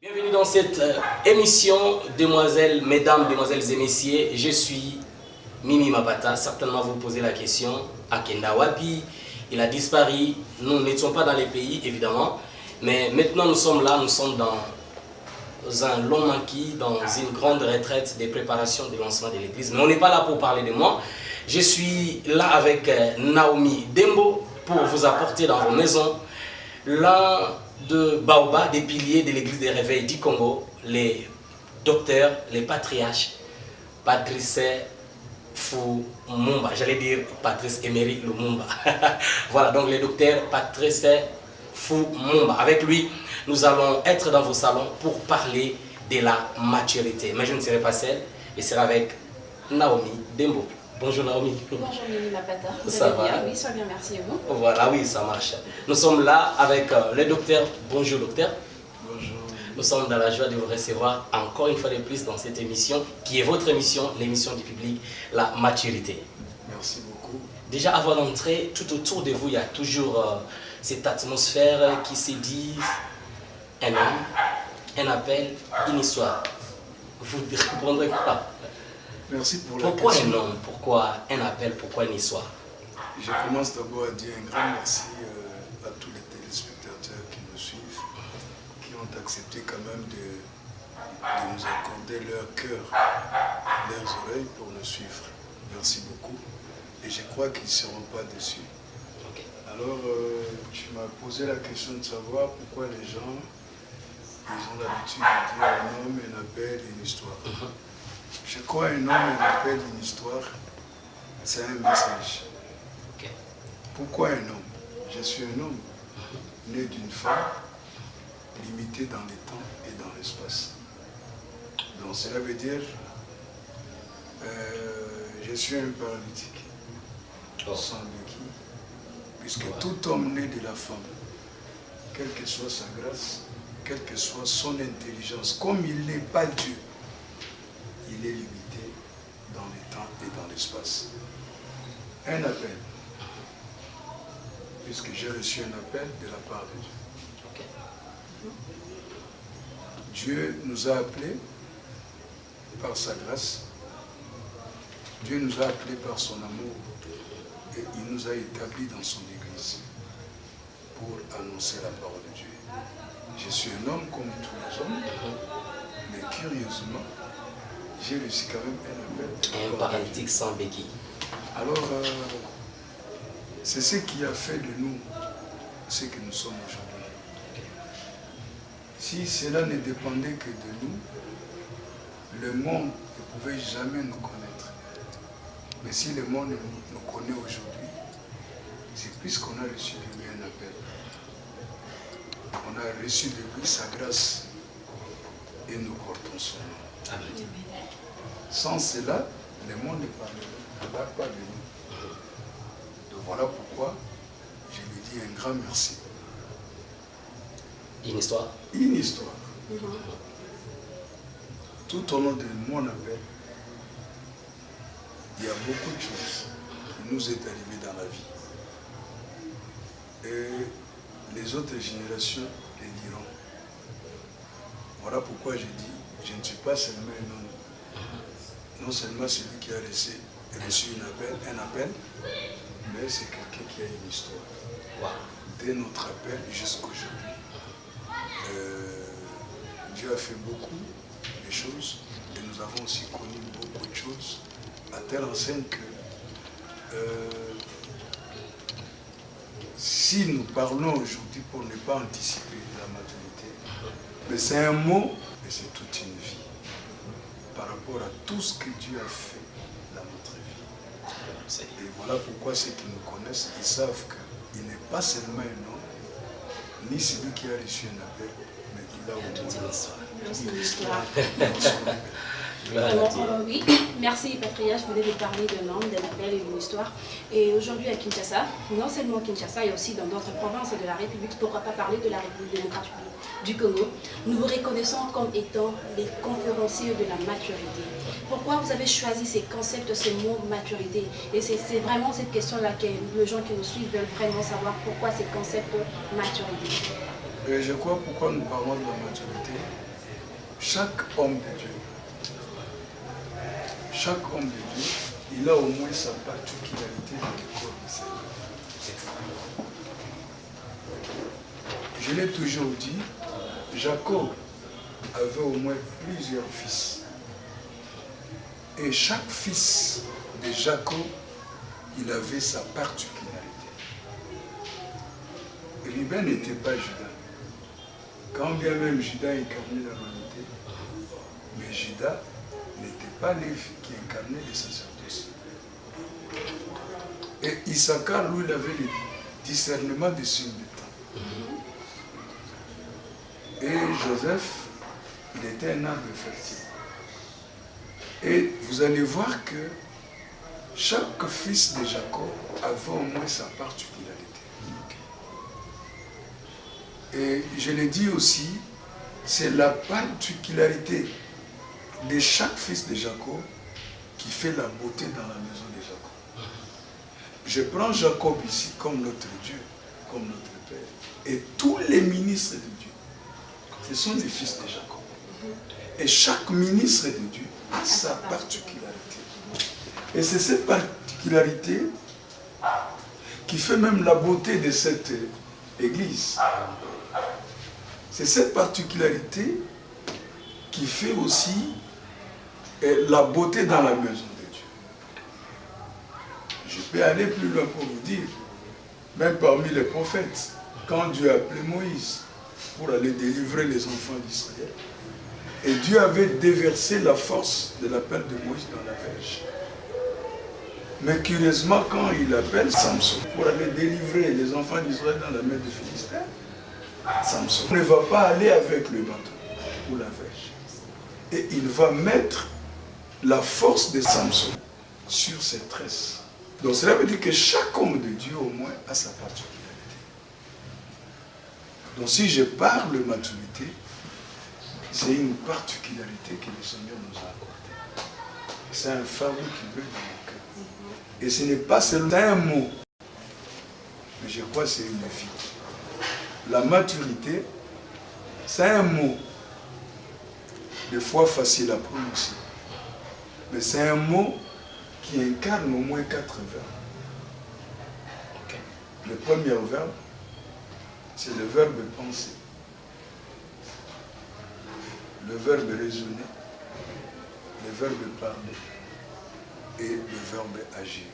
Bienvenue dans cette émission, mesdames, demoiselles et messieurs. Je suis Mimi Mapata. Certainement vous posez la question, Akenda Wapi, il a disparu. Nous n'étions pas dans les pays, évidemment. Mais maintenant nous sommes là, nous sommes dans un long maquis, dans une grande retraite des préparations de lancement de l'église. Mais on n'est pas là pour parler de moi. Je suis là avec Naomi Dembo pour vous apporter dans vos maisons l'un de Baoba, des piliers de l'église des réveils du Congo, les docteurs, les patriarches, Patrice Lumumba, j'allais dire Patrice Emery Lumumba. Voilà, donc les docteurs Patrice Lumumba. Avec lui, nous allons être dans vos salons pour parler de la maturité. Mais je ne serai pas seul, je serai avec Naomi Dembo. Bonjour Naomi. Bonjour Mimi Mapata. Ça va bien? Oui, ça va bien, merci et vous? Voilà, oui, ça marche. Nous sommes là avec le docteur. Bonjour docteur. Bonjour. Nous sommes dans la joie de vous recevoir encore une fois de plus dans cette émission qui est votre émission, l'émission du public, la maturité. Merci beaucoup. Déjà avant d'entrer, tout autour de vous, il y a toujours cette atmosphère qui se dit un homme, un appel, une histoire. Vous répondrez quoi? Merci pour la Pourquoi question. un homme? Pourquoi un appel? Pourquoi une histoire? Je commence d'abord à dire un grand merci à tous les téléspectateurs qui nous suivent, qui ont accepté quand même de nous accorder leur cœur, leurs oreilles pour nous suivre. Merci beaucoup. Et je crois qu'ils ne seront pas déçus. Okay. Alors, tu m'as posé la question de savoir pourquoi les gens, ils ont l'habitude de dire un homme, un appel et une histoire. Je crois un homme, un appel, une histoire, c'est un message. Okay. Pourquoi un homme? Je suis un homme, né d'une femme, limité dans les temps et dans l'espace. Donc cela veut dire, je suis un paralytique, sans béquille, puisque tout homme né de la femme, quelle que soit sa grâce, quelle que soit son intelligence, comme il n'est pas Dieu, il est limité dans les temps et dans l'espace. Un appel, puisque j'ai reçu un appel de la part de Dieu. Okay. Dieu nous a appelés par sa grâce, Dieu nous a appelés par son amour et il nous a établis dans son église pour annoncer la parole de Dieu. Je suis un homme comme tous les hommes, mais curieusement, j'ai reçu quand même un appel. Un paralytique sans béquille. Alors, c'est ce qui a fait de nous ce que nous sommes aujourd'hui. Si cela ne dépendait que de nous, le monde ne pouvait jamais nous connaître. Mais si le monde nous connaît aujourd'hui, c'est puisqu'on a reçu de lui un appel. On a reçu de lui sa grâce et nous portons son nom. Amen. Sans cela, le monde ne parlera pas de nous. Donc voilà pourquoi je lui dis un grand merci. Une histoire? Une histoire. Tout au long de mon appel, il y a beaucoup de choses qui nous est arrivé dans la vie. Et les autres générations les diront. Voilà pourquoi je dis, je ne suis pas seulement un homme. Non seulement celui qui a reçu un appel, mais c'est quelqu'un qui a une histoire. Wow. Dès notre appel jusqu'à aujourd'hui, Dieu a fait beaucoup de choses et nous avons aussi connu beaucoup de choses à telle enseigne que si nous parlons aujourd'hui pour ne pas anticiper la maturité, mais c'est un mot et c'est toute une vie par rapport à tout ce que Dieu a fait dans notre vie. Et voilà pourquoi ceux qui nous connaissent, ils savent qu'il n'est pas seulement un homme, ni celui qui a reçu un appel, mais il a aussi une histoire. Alors, oui, merci Patriarche, vous venez de parler d'un homme, d'un appel et d'une histoire. Et aujourd'hui à Kinshasa, non seulement Kinshasa, et aussi dans d'autres provinces de la République, pourquoi pas parler de la République démocratique du Congo, nous vous reconnaissons comme étant les conférenciers de la maturité. Pourquoi vous avez choisi ces concepts, ce mot maturité? Et c'est vraiment cette question-là que les gens qui nous suivent veulent vraiment savoir pourquoi ces concepts maturité. Je crois pourquoi nous parlons de la maturité. chaque homme de Dieu, il a au moins sa particularité dans le corps du Seigneur. Je l'ai toujours dit, Jacob avait au moins plusieurs fils. Et chaque fils de Jacob, il avait sa particularité. Ruben n'était pas Judas. Quand bien même Judas incarnait la royauté, mais Judas n'était pas Lévi qui incarnait le sacerdoce. Et Issachar, lui, il avait le discernement des signes du temps. Et Joseph, il était un arbre fertile. Et vous allez voir que chaque fils de Jacob avait au moins sa particularité. Et je l'ai dit aussi, c'est la particularité de chaque fils de Jacob qui fait la beauté dans la maison de Jacob. Je prends Jacob ici comme notre Dieu, comme notre Père. Et tous les ministres de Dieu, ce sont les fils de Jacob. Et chaque ministre de Dieu a sa particularité. Et c'est cette particularité qui fait même la beauté de cette église. C'est cette particularité qui fait aussi la beauté dans la maison de Dieu. Je peux aller plus loin pour vous dire, même parmi les prophètes, quand Dieu a appelé Moïse pour aller délivrer les enfants d'Israël, et Dieu avait déversé la force de l'appel de Moïse dans la verge. Mais curieusement, quand il appelle Samson pour aller délivrer les enfants d'Israël dans la main des Philistins, Samson ne va pas aller avec le bateau ou la verge. Et il va mettre la force de Samson sur ses tresses. Donc cela veut dire que chaque homme de Dieu au moins a sa particularité. Donc si je parle de maturité, c'est une particularité que le Seigneur nous a accordée. C'est un fardeau qui brûle dans mon cœur. Et ce n'est pas seulement un mot, mais je crois que c'est une vie. La maturité, c'est un mot, des fois facile à prononcer, mais c'est un mot qui incarne au moins 4 verbes. Le premier verbe, c'est le verbe penser, le verbe raisonner, le verbe parler et le verbe agir.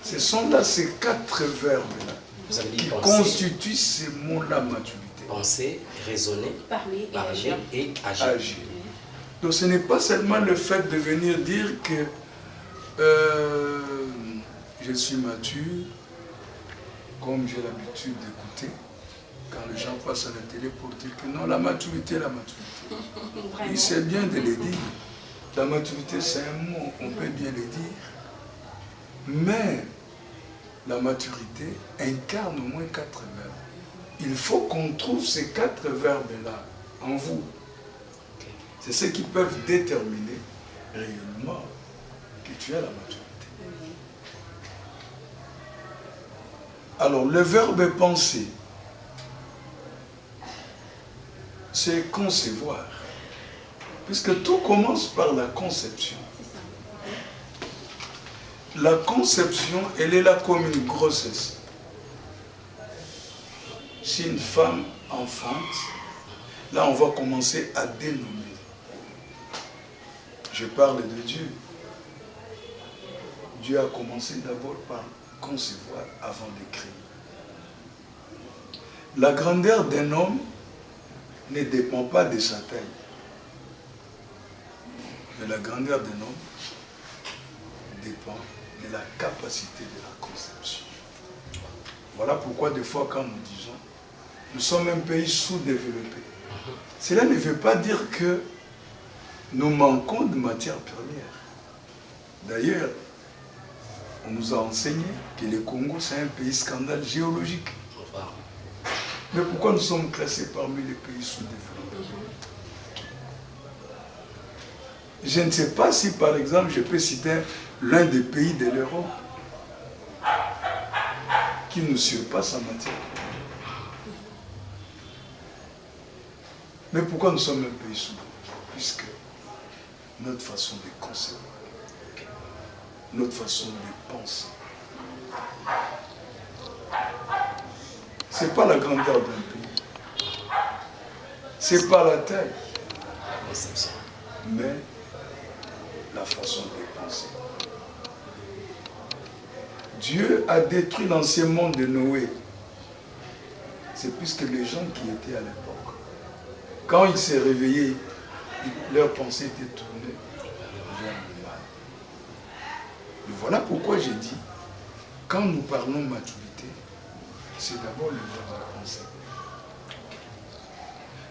Ce sont là ces 4 verbes-là qui constituent ces mots-là maturité. Penser, raisonner, parler et agir. Donc ce n'est pas seulement le fait de venir dire que je suis mature, comme j'ai l'habitude d'écouter, quand les gens passent à la télé pour dire que non, la maturité. Il c'est bien de le dire. La maturité, c'est un mot, on peut bien le dire. Mais la maturité incarne au moins 4 verbes. Il faut qu'on trouve ces 4 verbes-là en vous. C'est ceux qui peuvent déterminer réellement que tu as la maturité. Alors, le verbe penser, c'est concevoir. Puisque tout commence par la conception. La conception, elle est là comme une grossesse. Si une femme enfante, là on va commencer à dénommer. Je parle de Dieu. Dieu a commencé d'abord par concevoir avant de créer. La grandeur d'un homme ne dépend pas de sa taille. Mais la grandeur d'un homme dépend de la capacité de la conception. Voilà pourquoi des fois quand nous disons nous sommes un pays sous-développé, cela ne veut pas dire que nous manquons de matières premières. D'ailleurs, on nous a enseigné que le Congo c'est un pays scandale géologique. Mais pourquoi nous sommes classés parmi les pays sous-développés? Je ne sais pas si, par exemple, je peux citer l'un des pays de l'Europe qui nous surpasse en matière. Mais pourquoi nous sommes un pays sous-développé? puisque notre façon de concevoir, notre façon de penser, c'est pas la grandeur d'un pays, c'est pas la taille, mais la façon de penser. Dieu a détruit l'ancien monde de Noé. C'est plus que les gens qui étaient à l'époque. Quand il s'est réveillé, leur pensée était tournée vers le mal. Et voilà pourquoi j'ai dit, quand nous parlons maturité, c'est d'abord le verbe de penser.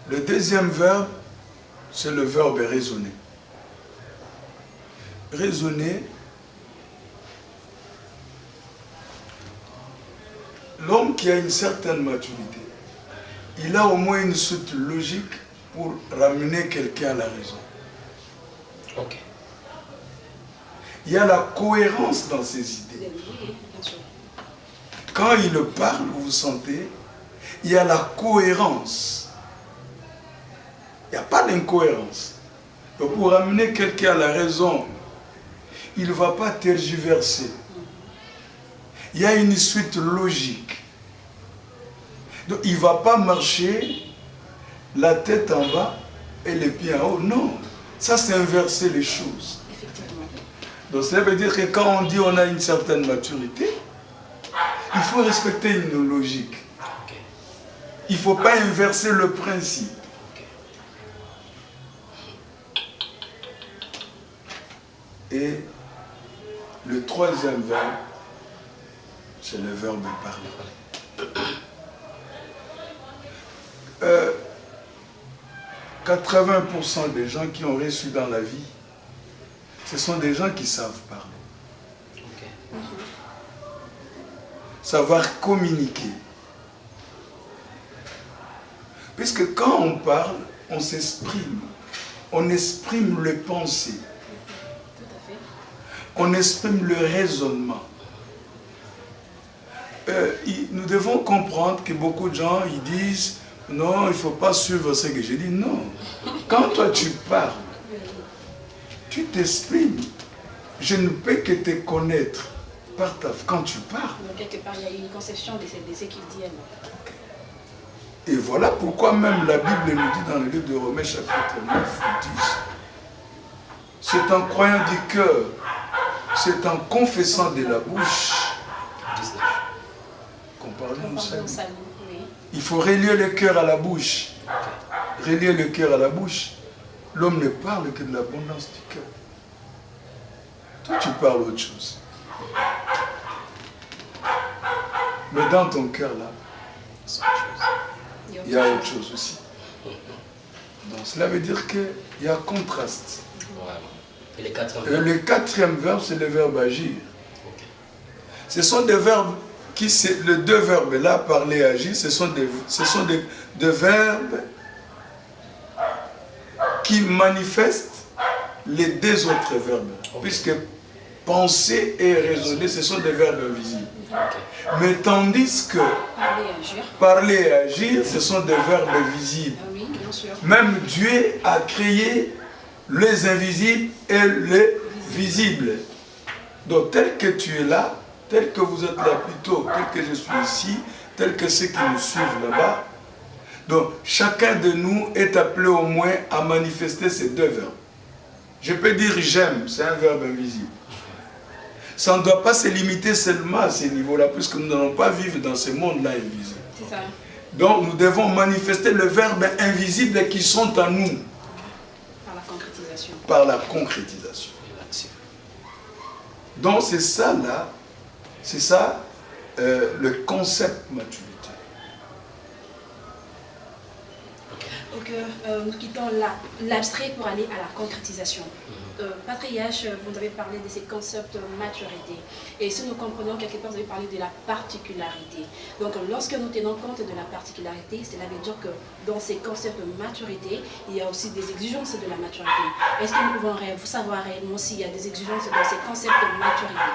Le deuxième verbe, c'est le verbe raisonner. Raisonner, l'homme qui a une certaine maturité, il a au moins une suite logique pour ramener quelqu'un à la raison. Ok. Il y a la cohérence dans ses idées. Quand il parle, vous sentez, il y a la cohérence. Il n'y a pas d'incohérence. Donc pour ramener quelqu'un à la raison, il ne va pas tergiverser. Il y a une suite logique. Donc il ne va pas marcher la tête en bas et les pieds en haut. Non, ça c'est inverser les choses. Effectivement. Donc ça veut dire que quand on dit on a une certaine maturité, il faut respecter une logique. Ok. Il ne faut pas inverser le principe. Ok. Et le troisième verbe, c'est le verbe parler. 80% des gens qui ont reçu dans la vie, ce sont des gens qui savent parler. Ok. Savoir communiquer. Puisque quand on parle, on s'exprime. On exprime les pensées. Tout à fait. On exprime le raisonnement. Nous devons comprendre que beaucoup de gens, ils disent non, il ne faut pas suivre ce que je dis. Non. Quand toi tu parles, tu t'exprimes. Je ne peux que te connaître quand tu parles. Donc, quelque part, il y a une conception de ce qu'il dit. Et voilà pourquoi même la Bible nous dit dans le livre de Romains chapitre 9, 10, c'est en croyant du cœur, c'est en confessant de la bouche 19. qu'on parle On nous parle de salut. salut, oui. Il faut relier le cœur à la bouche. Relier le cœur à la bouche. L'homme ne parle que de l'abondance du cœur. Toi, tu parles autre chose. Mais dans ton cœur, là, il y a autre chose aussi. Donc, cela veut dire qu'il y a contraste. Voilà. Et les quatre Le quatrième verbe, c'est le verbe agir. Ok. Ce sont des verbes qui, les deux verbes là, parler et agir, ce sont des verbes qui manifestent les deux autres verbes. Puisque penser et raisonner, ce sont des verbes invisibles. Ok. Mais tandis que Parler et agir. parler et agir, ce sont des verbes visibles. Ah oui, bien sûr. Même Dieu a créé les invisibles et les visibles. Donc tel que tu es là, tel que vous êtes là plutôt, tel que je suis ici, tel que ceux qui nous suivent là-bas, donc chacun de nous est appelé au moins à manifester ces deux verbes. Je peux dire j'aime, c'est un verbe invisible. Ça ne doit pas se limiter seulement à ces niveaux-là, puisque nous n'allons pas vivre dans ce monde-là invisible. C'est ça. Donc nous devons manifester le verbe invisible qui sont en nous. Par la concrétisation. Par la concrétisation. Donc c'est ça là, c'est ça le concept maturité. Donc, nous quittons l'abstrait pour aller à la concrétisation. Patriarche, vous avez parlé de ces concepts maturité. Et si nous comprenons quelque part, vous avez parlé de la particularité. Donc, lorsque nous tenons compte de la particularité, cela veut dire que dans ces concepts maturité, il y a aussi des exigences de la maturité. Est-ce que nous pouvons savoir réellement s'il y a des exigences dans ces concepts de maturité?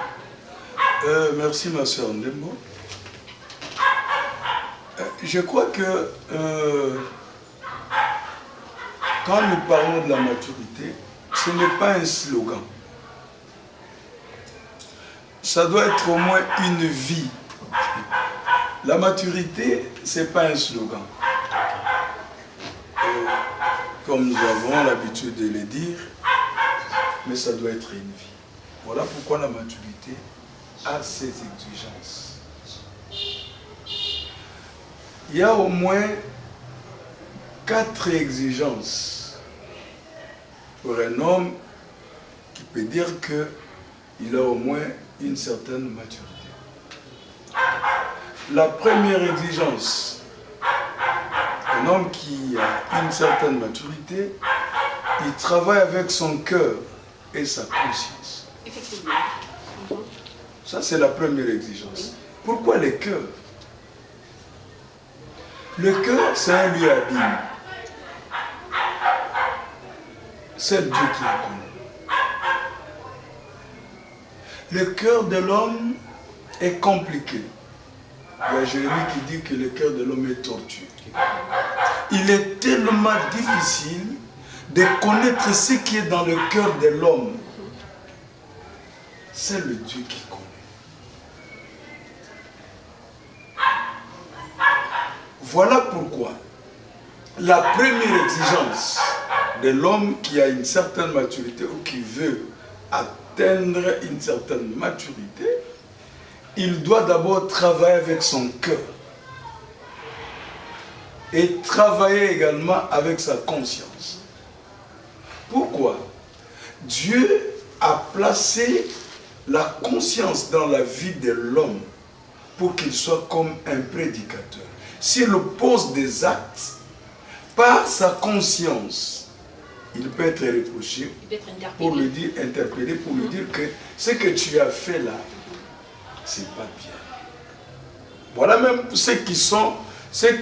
Merci ma soeur Ndembo. Je crois que quand nous parlons de la maturité, ce n'est pas un slogan. Ça doit être au moins une vie. La maturité, ce n'est pas un slogan. Comme nous avons l'habitude de le dire, mais ça doit être une vie. Voilà pourquoi la maturité a ses exigences. Il y a au moins 4 exigences pour un homme qui peut dire qu'il a au moins une certaine maturité. La première exigence, un homme qui a une certaine maturité, il travaille avec son cœur et sa conscience. Effectivement. Ça, c'est la première exigence. Pourquoi le cœur? Le cœur, c'est un lieu abîme. C'est Dieu qui le connaît. Le cœur de l'homme est compliqué. Il y a Jérémie qui dit que le cœur de l'homme est tortueux. Il est tellement difficile de connaître ce qui est dans le cœur de l'homme. C'est le Dieu qui connaît. Voilà pourquoi la première exigence de l'homme qui a une certaine maturité ou qui veut atteindre une certaine maturité, il doit d'abord travailler avec son cœur et travailler également avec sa conscience. Pourquoi? Dieu a placé la conscience dans la vie de l'homme pour qu'il soit comme un prédicateur. S'il pose des actes par sa conscience, il peut être reproché, pour lui dire, interpellé, pour lui dire que ce que tu as fait là, c'est pas bien. Voilà même ceux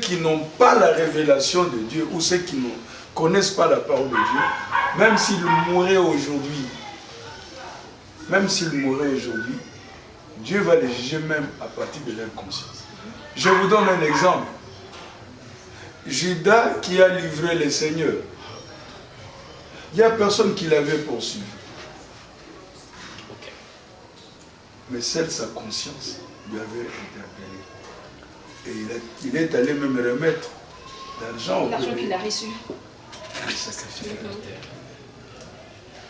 qui n'ont pas la révélation de Dieu ou ceux qui ne connaissent pas la parole de Dieu, même s'ils mouraient aujourd'hui, Dieu va les juger même à partir de leur conscience. Je vous donne un exemple. Judas qui a livré le Seigneur, il n'y a personne qui l'avait poursuivi. Mais seule sa conscience lui avait interpellé. Et il est allé même remettre l'argent qu'il a reçu.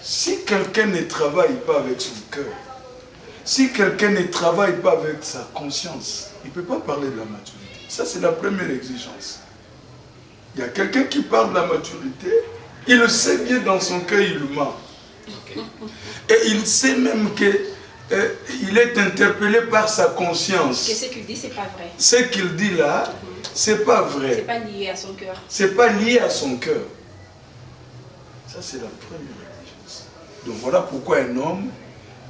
Si quelqu'un ne travaille pas avec son cœur, si quelqu'un ne travaille pas avec sa conscience, il ne peut pas parler de la maturité. Ça, c'est la première exigence. Il y a quelqu'un qui parle de la maturité, il le sait bien dans son cœur, il ment. Et il sait même qu'il est interpellé par sa conscience. Que ce qu'il dit, c'est pas vrai. Ce qu'il dit là, c'est pas vrai. C'est pas lié à son cœur. C'est pas lié à son cœur. Ça, c'est la première exigence. Donc voilà pourquoi un homme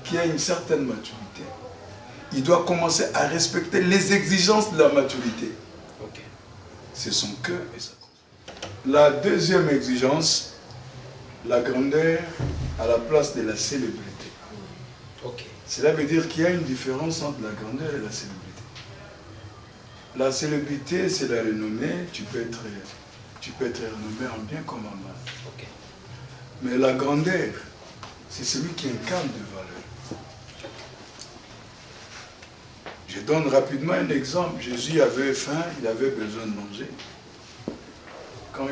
qui a une certaine maturité, il doit commencer à respecter les exigences de la maturité. C'est son cœur et sa conscience. La deuxième exigence, la grandeur à la place de la célébrité. Cela veut dire qu'il y a une différence entre la grandeur et la célébrité. La célébrité, c'est la renommée. Tu peux être renommé en bien comme en mal. Mais la grandeur, c'est celui qui incarne des valeurs. Je donne rapidement un exemple. Jésus avait faim, il avait besoin de manger. Quand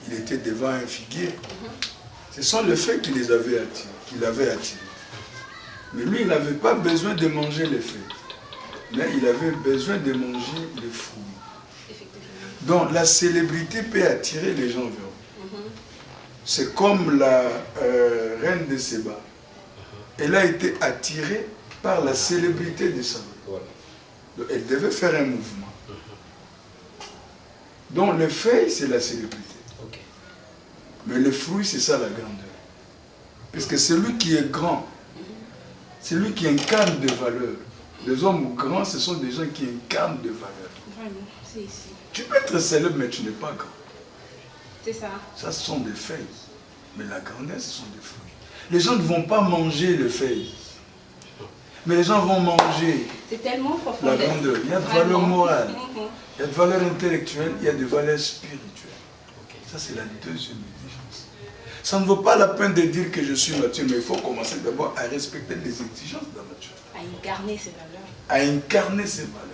il était devant un figuier, ce sont les feuilles qui l'avaient attiré. Mais lui, il n'avait pas besoin de manger les feuilles. Mais il avait besoin de manger les fruits. Donc la célébrité peut attirer les gens vers vous. C'est comme la reine de Séba. Elle a été attirée par la célébrité de Samuel. Donc elle devait faire un mouvement. Donc les feuilles, c'est la célébrité. Mais le fruit, c'est ça la grandeur. Parce que celui qui est grand, c'est lui qui incarne des valeurs. Les hommes grands, ce sont des gens qui incarnent des valeurs. Vraiment, c'est ici. Tu peux être célèbre, mais tu n'es pas grand. C'est ça. Ça, ce sont des feuilles. Mais la grandeur, ce sont des fruits. Les gens ne vont pas manger les feuilles. Mais les gens vont manger la grandeur. Il y a de valeurs morales, il y a de valeurs intellectuelles, il y a de valeurs spirituelles. Ça, c'est la deuxième exigence. Ça ne vaut pas la peine de dire que je suis mature, mais il faut commencer d'abord à respecter les exigences de la maturité. À incarner ses valeurs. À incarner ses valeurs.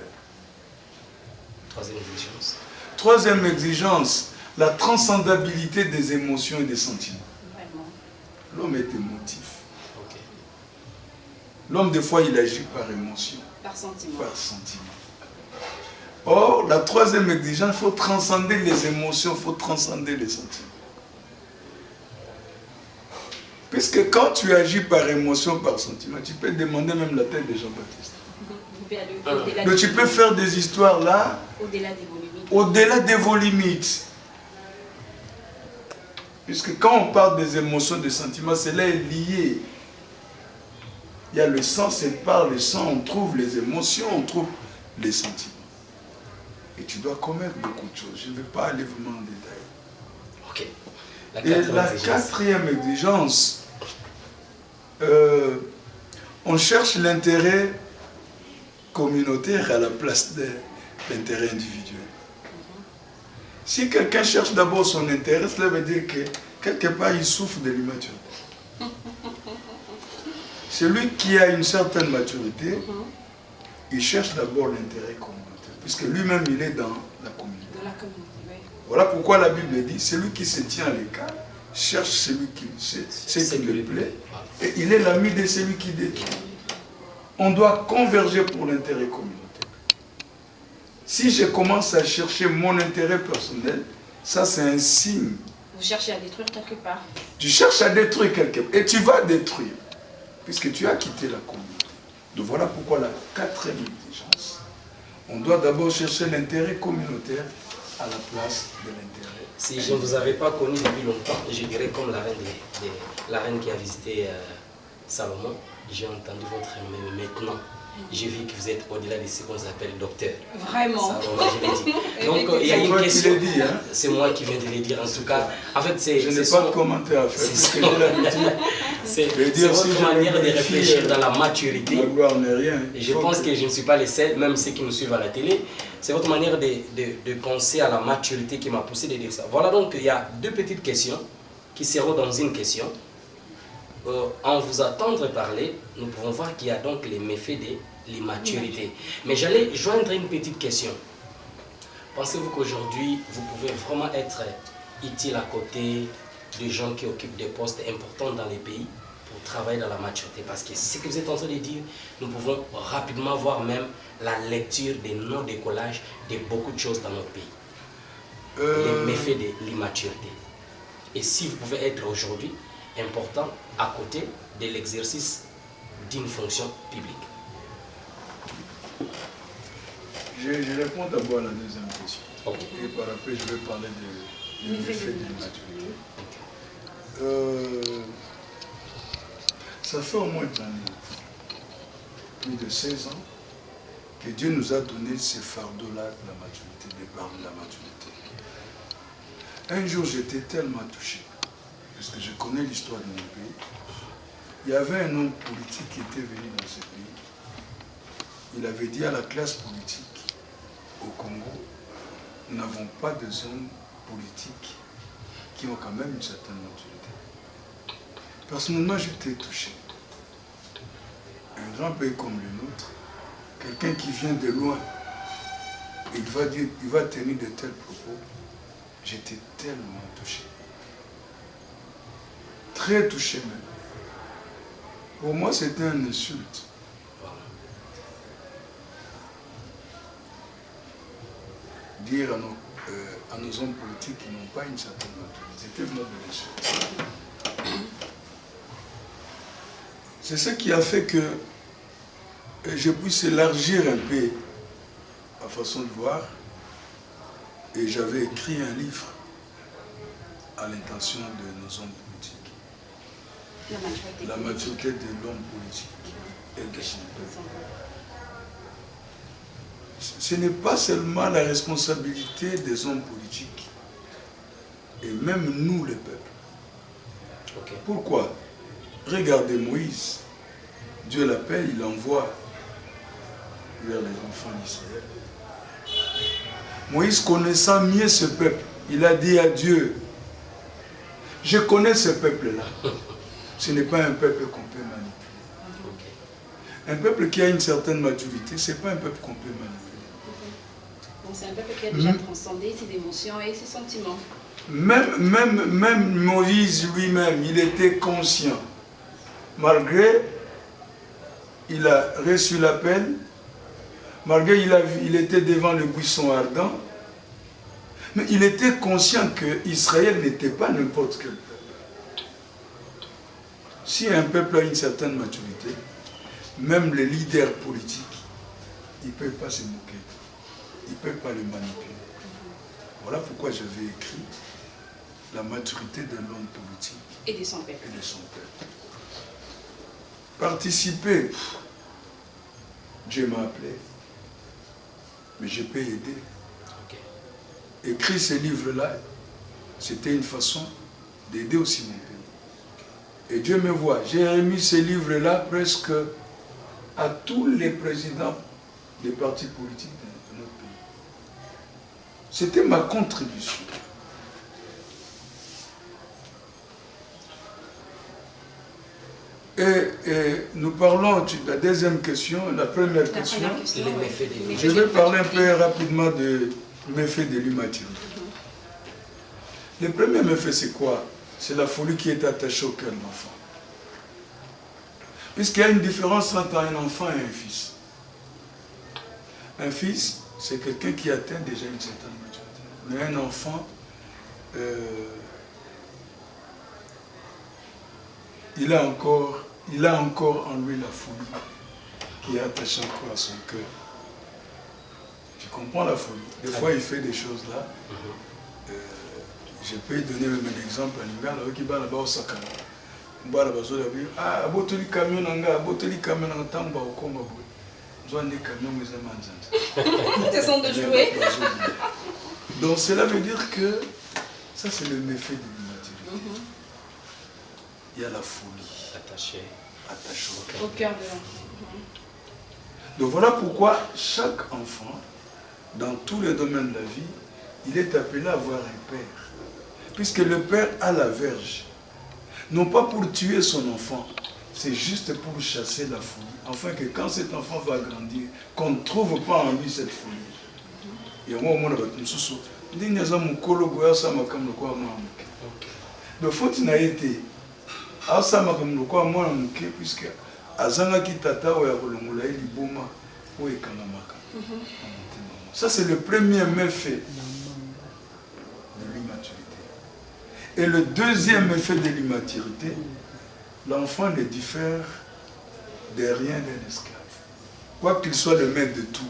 Troisième exigence. Troisième exigence, la transcendabilité des émotions et des sentiments. Vraiment. L'homme est émotif. Ok. L'homme, des fois, il agit par émotion, Par sentiment. par sentiment. Or, la troisième exigence, il faut transcender les émotions, il faut transcender les sentiments. Puisque quand tu agis par émotion, par sentiment, tu peux demander même la tête de Jean-Baptiste. Mais tu peux faire des histoires là, au-delà de vos limites. Au-delà de vos limites. Puisque quand on parle des émotions, des sentiments, cela est lié. Il y a le sens, et par le sang, on trouve les émotions, on trouve les sentiments. Et tu dois commettre beaucoup de choses. Je ne vais pas aller vraiment en détail. Ok. Et la quatrième exigence, on cherche l'intérêt communautaire à la place de l'intérêt individuel. Si quelqu'un cherche d'abord son intérêt, cela veut dire que quelque part il souffre de l'immaturité. Celui qui a une certaine maturité, il cherche d'abord l'intérêt communautaire, puisque lui-même il est dans la communauté. Dans la communauté, oui. Voilà pourquoi la Bible dit, celui qui se tient à l'écart cherche celui qui lui plaît, et il est l'ami de celui qui détruit. On doit converger pour l'intérêt communautaire. Si je commence à chercher mon intérêt personnel, ça c'est un signe. Vous cherchez à détruire quelque part. Tu cherches à détruire quelque part, et tu vas détruire, puisque tu as quitté la communauté. Donc voilà pourquoi la quatrième exigence, on doit d'abord chercher l'intérêt communautaire à la place de l'intérêt. Si je ne vous avais pas connu depuis longtemps, je dirais comme la reine qui a visité Salomon, j'ai entendu votre nom, mais maintenant, j'ai vu que vous êtes au-delà de ce qu'on appelle docteur. Vraiment. Salomon, je l'ai dit. Donc, il y a une question. Hein? C'est moi qui viens de le dire, en tout cas. En fait, je n'ai pas de commentaire à faire, parce que j'ai l'habitude. C'est votre manière de réfléchir dans la maturité. La gloire n'est rien. Je pense que je ne suis pas le seul, même ceux qui nous suivent à la télé. C'est votre manière de penser à la maturité qui m'a poussé de dire ça. Voilà, donc il y a deux petites questions qui seront dans une question. En vous entendre parler, nous pouvons voir qu'il y a donc les méfaits de l'immaturité. Mais j'allais joindre une petite question. Pensez-vous qu'aujourd'hui, vous pouvez vraiment être utile à côté de gens qui occupent des postes importants dans les pays pour travailler dans la maturité? Parce que ce que vous êtes en train de dire, nous pouvons rapidement voir même la lecture des non-décollages de beaucoup de choses dans notre pays. Les méfaits de l'immaturité. Et si vous pouvez être aujourd'hui important à côté de l'exercice d'une fonction publique. Je réponds d'abord à la deuxième question. Okay. Et par après, je vais parler de l'effet de l'immaturité. Ça fait au moins plus de 16 ans que Dieu nous a donné ce fardeau-là de la maturité, des parts de la maturité. Un jour, j'étais tellement touché, parce que je connais l'histoire de mon pays. Il y avait un homme politique qui était venu dans ce pays. Il avait dit à la classe politique au Congo, nous n'avons pas de hommes politiques qui ont quand même une certaine maturité. Personnellement, j'étais touché. Un grand pays comme le nôtre, quelqu'un qui vient de loin, il va tenir de tels propos. J'étais tellement touché. Très touché même. Pour moi, c'était une insulte. Dire à nos hommes politiques qui n'ont pas une certaine maturité, c'était vraiment de l'insulte. C'est ce qui a fait que je puisse élargir un peu ma façon de voir. Et j'avais écrit un livre à l'intention de nos hommes politiques. La maturité de l'homme politique et de son peuple. Ce n'est pas seulement la responsabilité des hommes politiques, et même nous, les peuples. Okay. Pourquoi? Regardez Moïse. Dieu l'appelle, il envoie vers les enfants d'Israël. Moïse, connaissant mieux ce peuple, il a dit à Dieu, je connais ce peuple-là. Ce n'est pas un peuple qu'on peut manipuler. Un peuple qui a une certaine maturité, ce n'est pas un peuple qu'on peut manipuler. Donc c'est un peuple qui a déjà transcendé ses émotions et ses sentiments. Même Moïse lui-même, il était conscient. Malgré, il a reçu l'appel, malgré il était devant le buisson ardent, mais il était conscient qu'Israël n'était pas n'importe quel peuple. Si un peuple a une certaine maturité, même les leaders politiques, ils ne peuvent pas se moquer, ils ne peuvent pas le manipuler. Voilà pourquoi j'avais écrit la maturité de l'homme politique et de son peuple. Participer, Dieu m'a appelé, mais je peux aider. Écrire ces livres-là, c'était une façon d'aider aussi mon pays. Et Dieu me voit, j'ai remis ces livres-là presque à tous les présidents des partis politiques de notre pays. C'était ma contribution. Et nous parlons de la deuxième question, la première question. Je vais parler un peu rapidement de méfaits de l'immaturité. Le premier méfait, c'est quoi? C'est la folie qui est attachée au cœur de l'enfant. Puisqu'il y a une différence entre un enfant et un fils. Un fils, c'est quelqu'un qui atteint déjà une certaine maturité. Mais un enfant, il a encore en lui la folie qui est attachée encore à son cœur. Je comprends la folie. Des fois, il fait des choses là. Je peux donner même un exemple à l'hiver, qui va là-bas au Sakana. Ah, abotoli camion nanga, abotoli camion nanga, tamba au komba boy. Nous avons des camions, mais ce sont de jouer. Donc cela veut dire que ça c'est le méfait de l'immaturité. Il y a la folie attachée au cœur de l'enfant. Donc voilà pourquoi chaque enfant, dans tous les domaines de la vie, il est appelé à avoir un père. Puisque le père a la verge. Non pas pour tuer son enfant, c'est juste pour chasser la folie. Afin que quand cet enfant va grandir, qu'on ne trouve pas en lui cette folie. Et moi, au monde, le faute n'a été. Puisque ça, c'est le premier méfait de l'immaturité. Et le deuxième effet de l'immaturité, l'enfant ne diffère de rien d'un esclave. Quoi qu'il soit le maître de tout,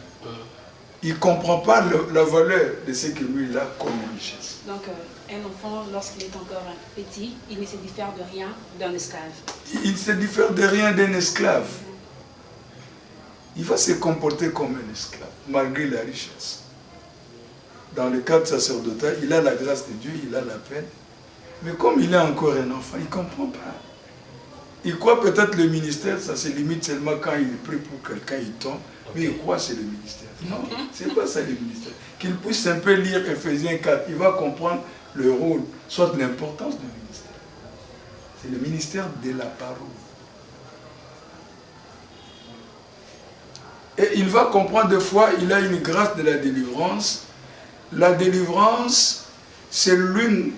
il ne comprend pas la valeur de ce que lui il a comme richesse. Donc, un enfant, lorsqu'il est encore petit, il ne se diffère de rien d'un esclave. Il ne se diffère de rien d'un esclave. Il va se comporter comme un esclave, malgré la richesse. Dans le cadre sacerdotal, il a la grâce de Dieu, il a la peine. Mais comme il est encore un enfant, il ne comprend pas. Il croit peut-être le ministère, ça se limite seulement quand il est pris pour quelqu'un, il tombe. Mais il croit que c'est le ministère. Non, ce n'est pas ça le ministère. Qu'il puisse un peu lire Ephésiens 4, il va comprendre le rôle, soit l'importance du ministère. C'est le ministère de la parole. Et il va comprendre des fois, il a une grâce de la délivrance. La délivrance, c'est l'une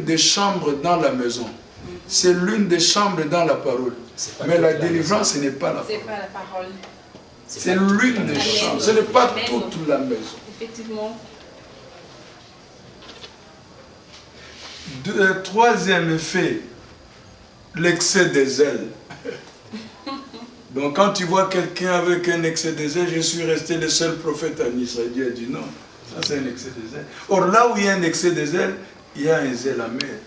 des chambres dans la maison. C'est l'une des chambres dans la parole. Mais la délivrance, ce n'est pas la parole. C'est pas la parole. C'est l'une des chambres. Ce n'est pas toute la maison. Effectivement. Troisième effet, l'excès des ailes. Donc quand tu vois quelqu'un avec un excès des ailes, je suis resté le seul prophète en Israël. Dieu a dit non, ça c'est un excès des ailes. Or là où il y a un excès des ailes, il y a un zèle amer.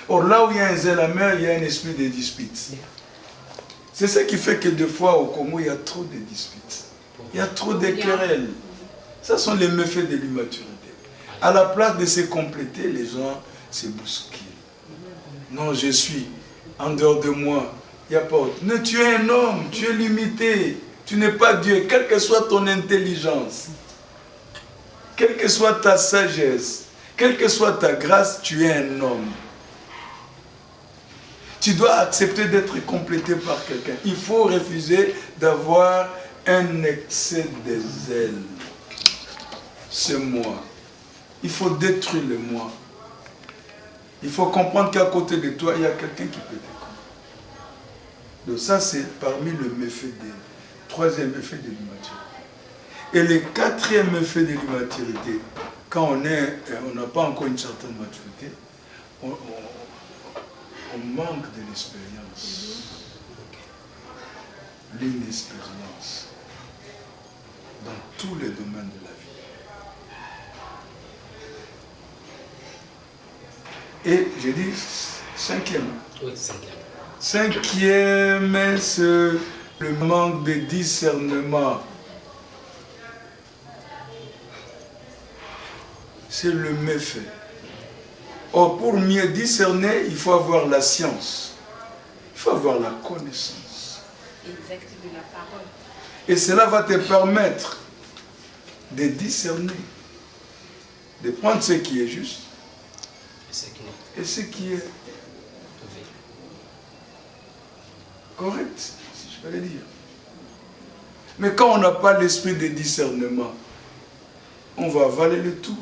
Or là où il y a un zèle amer, il y a un esprit de dispute. C'est ce qui fait que des fois au Congo, il y a trop de disputes. Il y a trop de querelles. Ce sont les méfaits de l'immaturité. À la place de se compléter, les gens se bousculent. Non, je suis en dehors de moi. Il n'y a pas autre. Mais tu es un homme, tu es limité. Tu n'es pas Dieu, quelle que soit ton intelligence, quelle que soit ta sagesse, Quelle que soit ta grâce, tu es un homme. Tu dois accepter d'être complété par quelqu'un. Il faut refuser d'avoir un excès de zèle. C'est moi. Il faut détruire le moi. Il faut comprendre qu'à côté de toi, il y a quelqu'un qui peut t'aider. Donc ça, c'est parmi le méfait troisième effet de l'immaturité. Et le quatrième effet de l'immaturité, quand on n'a pas encore une certaine maturité, on manque de l'expérience. L'inexpérience dans tous les domaines de la vie. Et j'ai dit cinquième. Oui, cinquième. Cinquième, c'est le manque de discernement. C'est le méfait. Or, pour mieux discerner, il faut avoir la science. Il faut avoir la connaissance. Exact, de la parole. Et cela va te permettre de discerner, de prendre ce qui est juste et ce qui est correct, si je peux le dire. Mais quand on n'a pas l'esprit de discernement, on va avaler le tout.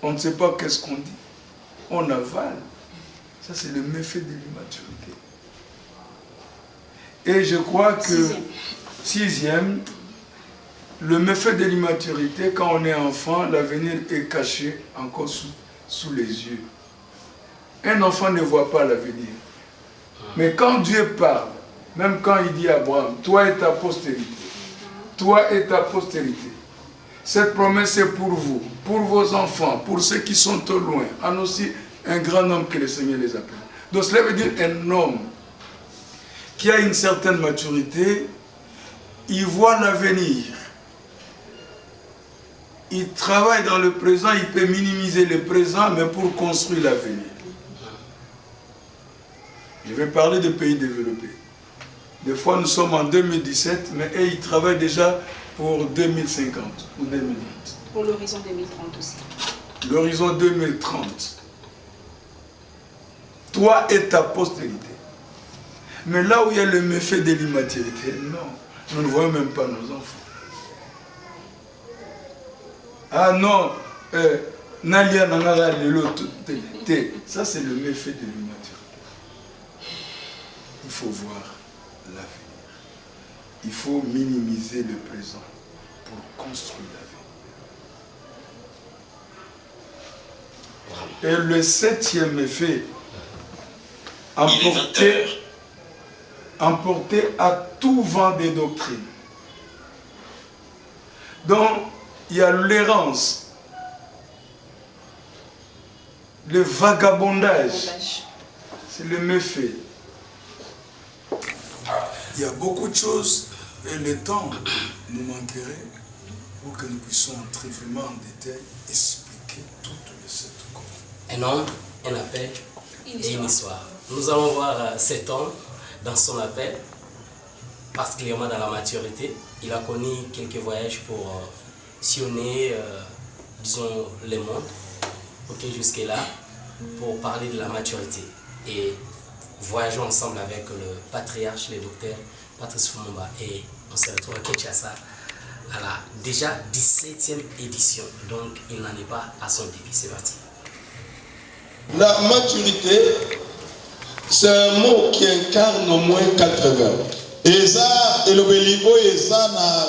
On ne sait pas qu'est-ce qu'on dit. On avale. Ça, c'est le méfait de l'immaturité. Et je crois que, sixième, le méfait de l'immaturité, quand on est enfant, l'avenir est caché encore sous les yeux. Un enfant ne voit pas l'avenir. Mais quand Dieu parle, même quand il dit à Abraham, toi et ta postérité, toi et ta postérité, cette promesse est pour vous, pour vos enfants, pour ceux qui sont au loin, en aussi un grand homme que le Seigneur les appelle. Donc cela veut dire un homme qui a une certaine maturité, il voit l'avenir. Il travaille dans le présent, il peut minimiser le présent, mais pour construire l'avenir. Je vais parler de pays développés. Des fois, nous sommes en 2017, mais eux, ils travaillent déjà pour 2050 ou 2020. Pour l'horizon 2030 aussi. L'horizon 2030. Toi et ta postérité. Mais là où il y a le méfait de l'immaturité, non, nous ne voyons même pas nos enfants. Ah non, Nalia Nangara Lelo, ça c'est le méfait de l'immaturité. Il faut voir l'avenir. Il faut minimiser le présent pour construire l'avenir. Et le septième effet, emporter à tout vent des doctrines. Donc, il y a l'errance, le vagabondage, c'est le méfait. Il y a beaucoup de choses et le temps nous manquerait pour que nous puissions entrer vraiment en détail, expliquer toutes les sept cours. Un homme, un appel et une histoire. Nous allons voir cet homme dans son appel, particulièrement dans la maturité. Il a connu quelques voyages pour sillonner, disons, le monde, jusque-là, pour parler de la maturité. Et voyageons ensemble avec le patriarche, le docteur Patrice Fumumba. Et on se retrouve à Kinshasa à la déjà 17e édition. Donc, il n'en est pas à son début. C'est parti. La maturité, c'est un mot qui incarne au moins 4 verbes. Eza elobelibo eza na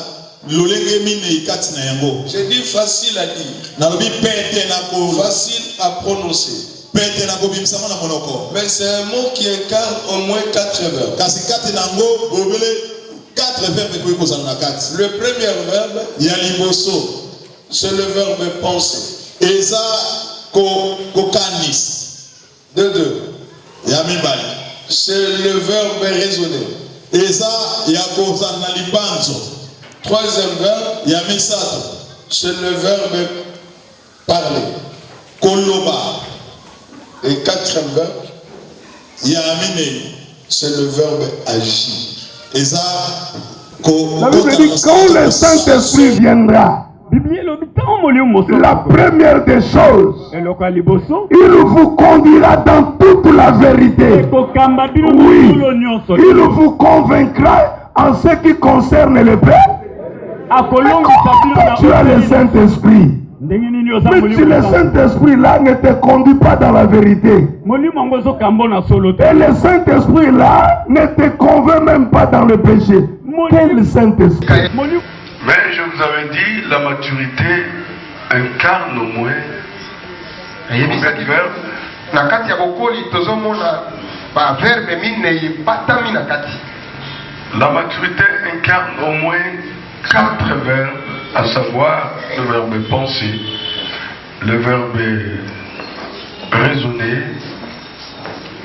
lolenge mine ikati na yango. J'ai dit facile à dire. Facile à prononcer. Mais c'est un mot qui incarne au moins 4 verbes. Le premier verbe, c'est le verbe penser. Eza kokanis. Deux. C'est le verbe raisonner. Eza yakozana libanzo. Troisième verbe, c'est le verbe parler. Koloba. Et quatrième verbe, c'est le verbe agir. Eza La Bible dit quand le Saint-Esprit viendra, La première des choses, il vous conduira dans toute la vérité. Oui, il vous convaincra en ce qui concerne le Père. Tu as le Saint-Esprit. Mais si le Saint-Esprit là ne te conduit pas dans la vérité, et le Saint-Esprit là ne te convainc même pas dans le péché, quel Saint-Esprit? Mais je vous avais dit, la maturité incarne au moins cette verbe. La maturité incarne au moins 4 verbes, à savoir le verbe penser, le verbe raisonner,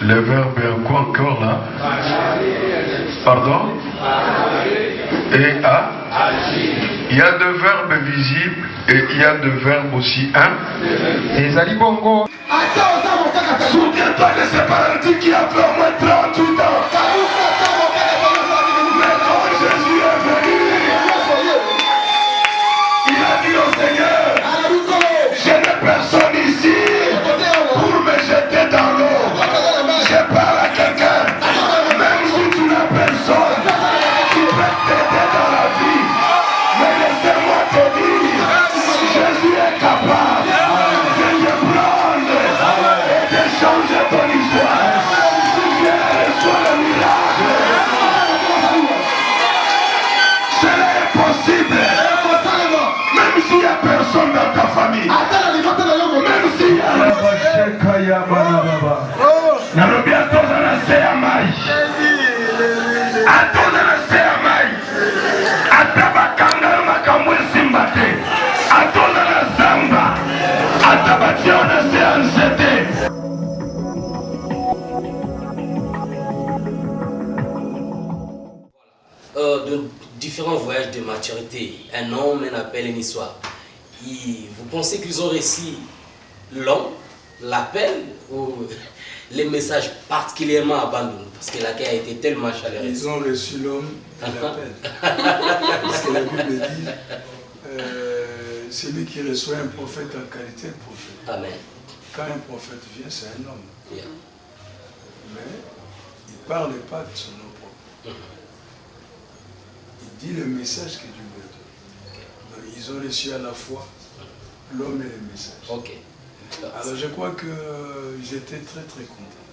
le verbe quoi encore là? Pardon? Et à? Il y a 2 verbes visibles et il y a 2 verbes aussi. Souviens-toi de ce paradis qui a fait au moins 38 ans. Mais quand Jésus est venu, il a dit au Seigneur, je n'ai personne ici pour me jeter dans l'eau. Je parle à quelqu'un, même si tu n'as personne qui peut t'aider dans la vie. Mais laissez-moi te dire, Jésus est capable de te prendre et de changer ton histoire. Viens, reçois le miracle. Cela est possible. Même s'il n'y a personne dans ta famille. Même s'il y a... De différents voyages de maturité, un homme, un appel, une histoire. Vous pensez qu'ils ont réussi l'homme, l'appel ou les messages particulièrement abandonnés? Parce que l'accueil a été tellement chaleureux. Ils ont reçu l'homme et l'appel. Parce que la Bible dit, celui qui reçoit un prophète en qualité de prophète. Amen. Quand un prophète vient, c'est un homme. Yeah. Mais il ne parle pas de son nom propre. Il dit le message que Dieu lui a donné. Donc, ils ont reçu à la fois l'homme et le message. Okay. Alors je crois qu'ils étaient très très contents.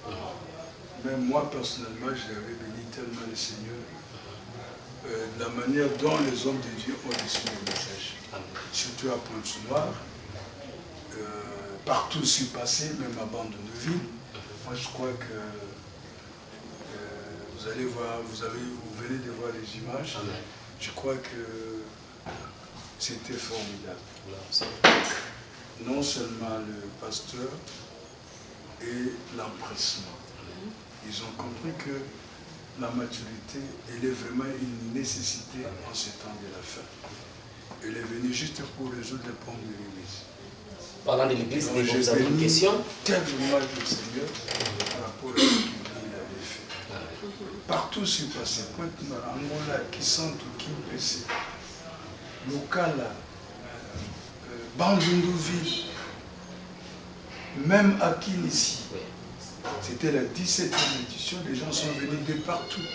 Même moi personnellement, j'avais béni tellement le Seigneur de la manière dont les hommes de Dieu ont reçu le message. Surtout à Pointe-Noire, partout où je suis passé, même à Bande-de-Ville. Moi je crois que vous allez voir, vous venez de voir les images. Je crois que c'était formidable. Non seulement le pasteur et l'empressement. Ils ont compris que la maturité, elle est vraiment une nécessité en ce temps de la fin. Elle est venue juste pour résoudre les problèmes de l'Église. Parlant de l'Église, vous avez une question? Tellement le Seigneur par rapport à ce qu'il avait fait. Partout sur passé, Pointe-Noire, Angola, Kisantu, Kimpese, Lokala, Bandundu-Ville, même à Kinisi. C'était la 17e édition, les gens sont venus de partout.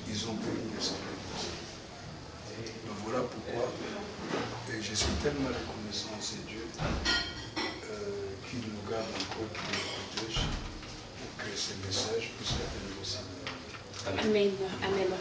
Ils ont béni le Seigneur. Donc voilà pourquoi et je suis tellement reconnaissant à ces dieux qui nous garde encore, qui nous protège pour que ces messages puissent atteindre au Seigneur. Amen. Amen.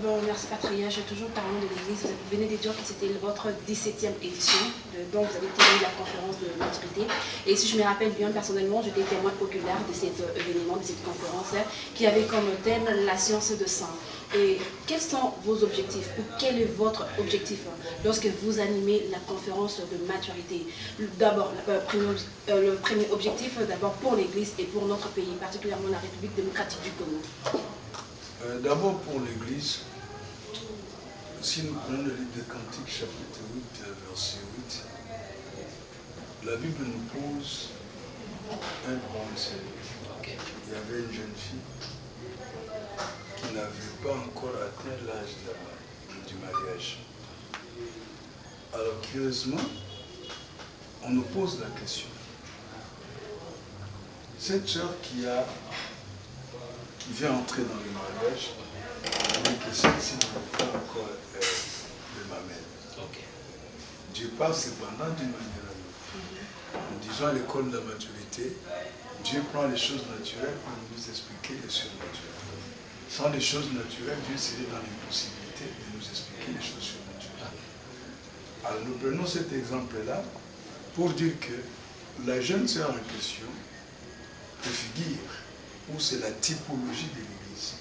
Bon, merci Patriarche. Toujours parlant de l'Église, vous venez de dire que c'était votre 17e édition, dont vous avez tenu la conférence de maturité. Et si je me rappelle bien, personnellement, j'étais témoin oculaire de cet événement, de cette conférence, qui avait comme thème la science de sang. Et quels sont vos objectifs ou quel est votre objectif lorsque vous animez la conférence de maturité? D'abord, le premier objectif, d'abord pour l'Église et pour notre pays, particulièrement la République démocratique du Congo. D'abord pour l'Église, si nous prenons le livre de Cantiques, chapitre 8, verset 8, la Bible nous pose un problème. Il y avait une jeune fille qui n'avait pas encore atteint l'âge du mariage. Alors curieusement, on nous pose la question. Cette sœur qui vient entrer dans le mariage, elle dit que celle-ci ne veut pas encore de mamelle. Ok. Dieu parle cependant d'une manière à l'autre. En disant à l'école de la maturité, Dieu prend les choses naturelles pour nous expliquer les surnaturelles. Sans les choses naturelles, Dieu serait dans l'impossibilité de nous expliquer les choses surnaturelles. Alors nous prenons cet exemple-là pour dire que la jeune sœur en question préfigure, ou c'est la typologie de l'Église.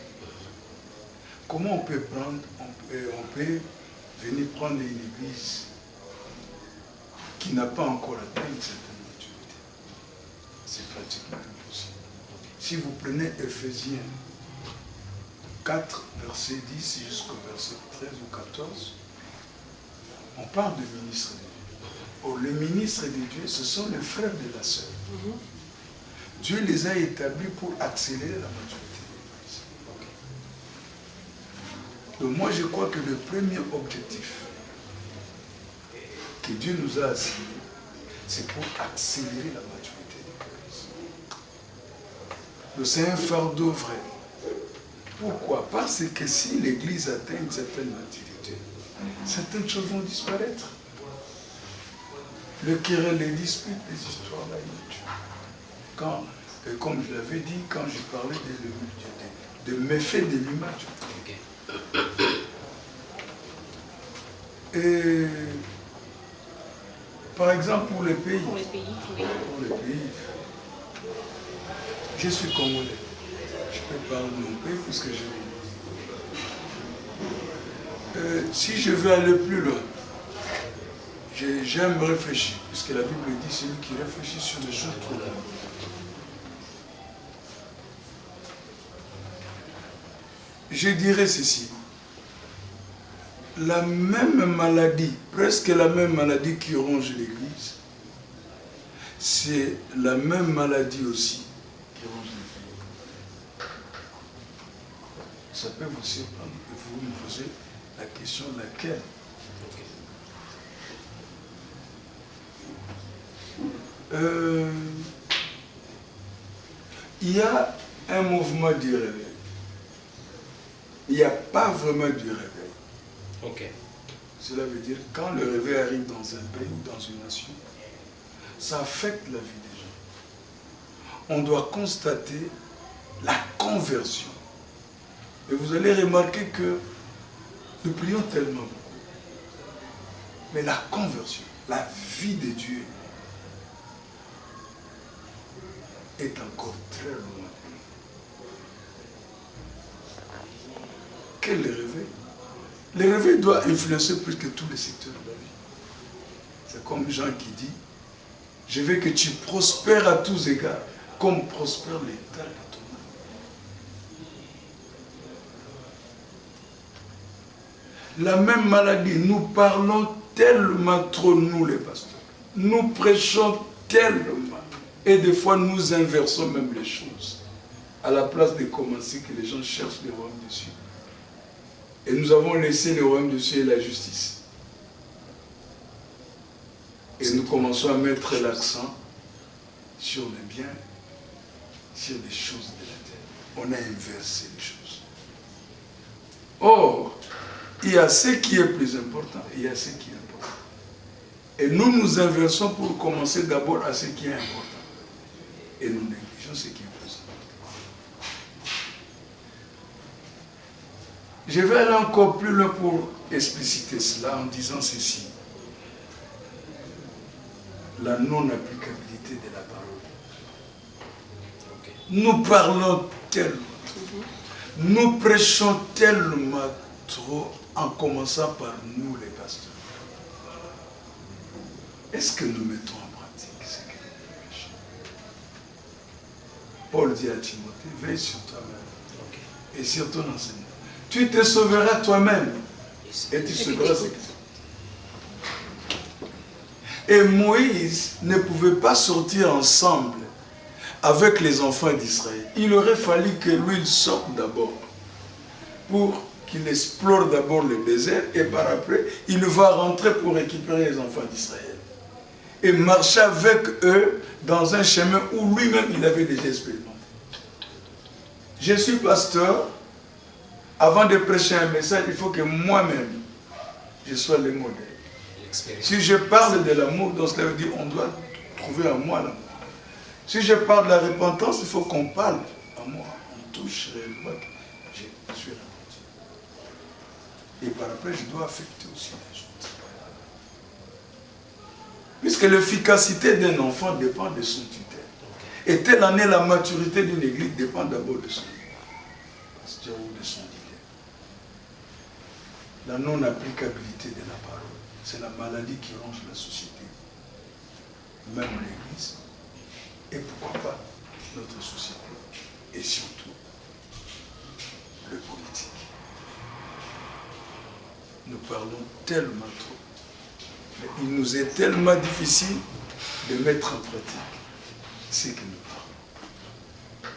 Comment on peut prendre, on peut venir prendre une Église qui n'a pas encore atteint une certaine maturité? C'est pratiquement impossible. Si vous prenez Ephésiens 4, verset 10 jusqu'au verset 13 ou 14, on parle de ministre de Dieu. Oh, les ministres de Dieu, ce sont les frères de la sœur. Dieu les a établis pour accélérer la maturité de l'Église. Donc moi je crois que le premier objectif que Dieu nous a assigné, c'est pour accélérer la maturité de l'Église. Donc c'est un fardeau vrai. Pourquoi? Parce que si l'Église atteint une certaine maturité, certaines choses vont disparaître. Le querelle, les disputes, les histoires, la nature. Comme je l'avais dit, quand je parlais de méfaits de l'image. Et par exemple, pour les pays. Pour les pays, oui. Pour les pays. Je suis congolais. Je peux parler de mon pays puisque si je veux aller plus loin, j'aime réfléchir, puisque la Bible dit celui qui réfléchit sur les choses trop loin. Je dirais ceci. La même maladie, presque la même maladie qui ronge l'Église, c'est la même maladie aussi qui ronge les pays. Ça peut vous surprendre que vous me posez la question laquelle. Il y a un mouvement du réveil. Il n'y a pas vraiment du réveil. Ok. Cela veut dire que quand le réveil arrive dans un pays ou dans une nation, ça affecte la vie des gens. On doit constater la conversion. Et vous allez remarquer que nous prions tellement beaucoup. Mais la conversion, la vie de Dieu est encore très loin. Quel est le réveil? Le réveil doit influencer plus que tous les secteurs de la vie. C'est comme Jean qui dit, je veux que tu prospères à tous égards, comme prospère l'état de ton âme. La même maladie, nous parlons tellement trop, nous les pasteurs. Nous prêchons tellement. Et des fois, nous inversons même les choses. À la place de commencer que les gens cherchent le royaume des cieux. Et nous avons laissé le royaume des cieux et la justice. Et nous commençons à mettre l'accent sur le bien, sur les choses de la terre. On a inversé les choses. Or, il y a ce qui est plus important et il y a ce qui est important. Et nous nous inversons pour commencer d'abord à ce qui est important. Et nous négligeons ce qui est plus important. Je vais aller encore plus loin pour expliciter cela en disant ceci. La non-applicabilité de la parole. Okay. Nous parlons tellement, nous prêchons tellement trop en commençant par nous les pasteurs. Est-ce que nous mettons en pratique ce que nous prêchons? Paul dit à Timothée, veille sur toi-même et sur ton enseignement. Tu te sauveras toi-même et tu sauveras ce que tu. Et Moïse ne pouvait pas sortir ensemble avec les enfants d'Israël. Il aurait fallu que lui sorte d'abord pour qu'il explore d'abord le désert et par après, il va rentrer pour récupérer les enfants d'Israël. Et marcher avec eux dans un chemin où lui-même il avait déjà expérimenté. Je suis pasteur. Avant de prêcher un message, il faut que moi-même, je sois le modèle. Si je parle de l'amour, donc cela veut dire qu'on doit trouver en moi l'amour. Si je parle de la repentance, il faut qu'on parle en moi. On touche réellement que je suis repenti. Et par après, je dois affecter aussi les autres. Puisque l'efficacité d'un enfant dépend de son tuteur. Et telle année, la maturité d'une église dépend d'abord de son pasteur ou de son leader. La non-applicabilité de la parole, c'est la maladie qui ronge la société, même l'église, et pourquoi pas notre société, et surtout le politique. Nous parlons tellement trop, mais il nous est tellement difficile de mettre en pratique ce que nous parlons.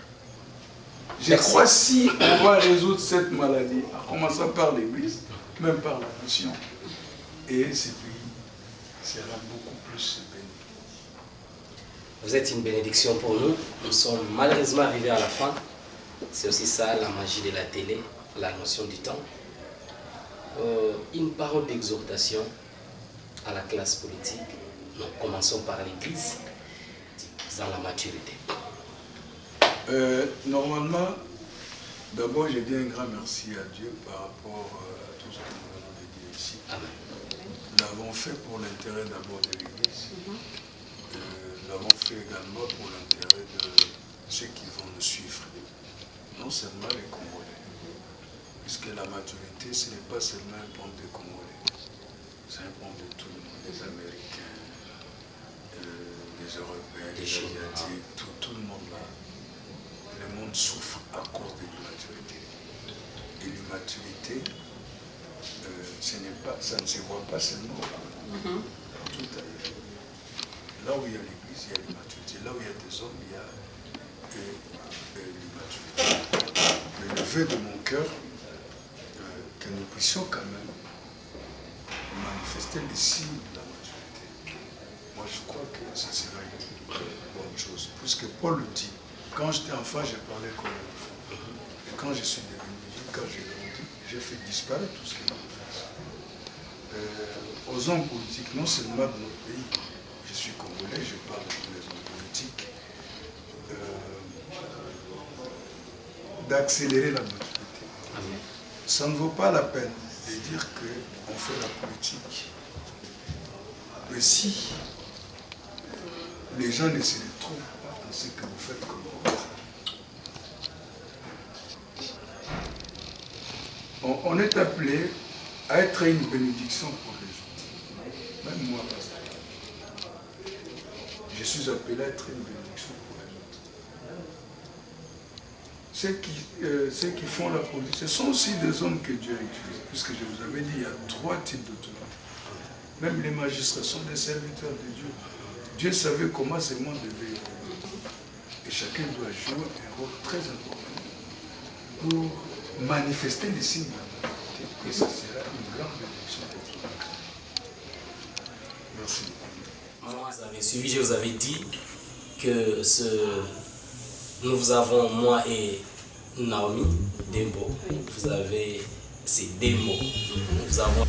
Je crois que si on va résoudre cette maladie, en commençant par l'église, même par la nation, et ce pays sera beaucoup plus béni. Vous êtes une bénédiction pour nous. Nous sommes malheureusement arrivés à la fin. C'est aussi ça la magie de la télé, la notion du temps. Une parole d'exhortation à la classe politique. Nous commençons par l'Église, dans la maturité. Normalement, d'abord je dis un grand merci à Dieu par rapport à tout ce que nous venons de dire ici. Amen. Nous l'avons fait pour l'intérêt d'abord de l'Église. Nous l'avons fait également pour l'intérêt de ceux qui vont nous suivre. Non seulement les Congolais. Puisque la maturité, ce n'est pas seulement un point de Congolais. C'est un point de tout le monde. Les Américains, les Européens, les Asiatiques, tout le monde là. Le monde souffre à cause de l'immaturité. Et l'immaturité, ça ne se voit pas seulement au Congo. Tout ailleurs. Là où il y a l'église, il y a l'immaturité. Là où il y a des hommes, il y a l'immaturité. Le vœu de mon cœur, que nous puissions quand même manifester les signes de la maturité. Moi, je crois que ça sera une bonne chose. Puisque Paul le dit, quand j'étais enfant, je parlais comme un enfant. Et quand je suis devenu vieux, quand j'ai grandi, j'ai fait disparaître tout ce qui m'en face. Aux hommes politiques, non seulement de notre pays, je suis congolais, je parle de tous les hommes politiques, d'accélérer la maturité. Amen. Ça ne vaut pas la peine de dire qu'on fait la politique. Mais si les gens ne se retrouvent pas dans ce que vous faites comme politique, on est appelé à être une bénédiction pour les autres. Même moi, pasteur, je suis appelé à être une bénédiction pour les autres. Ceux qui font la politique, ce sont aussi des hommes que Dieu utilise. Puisque je vous avais dit, il y a 3 types d'autorités. Même les magistrats sont des serviteurs de Dieu. Dieu savait comment ce monde devait évoluer. Et chacun doit jouer un rôle très important pour manifester les signes de la maturité. Et ça sera une grande bénédiction pour tout le monde. Merci. Moi, vous avez suivi, je vous avais dit que nous avons, moi et Naomi, des mots. Vous avez ces 2 mots. Nous avons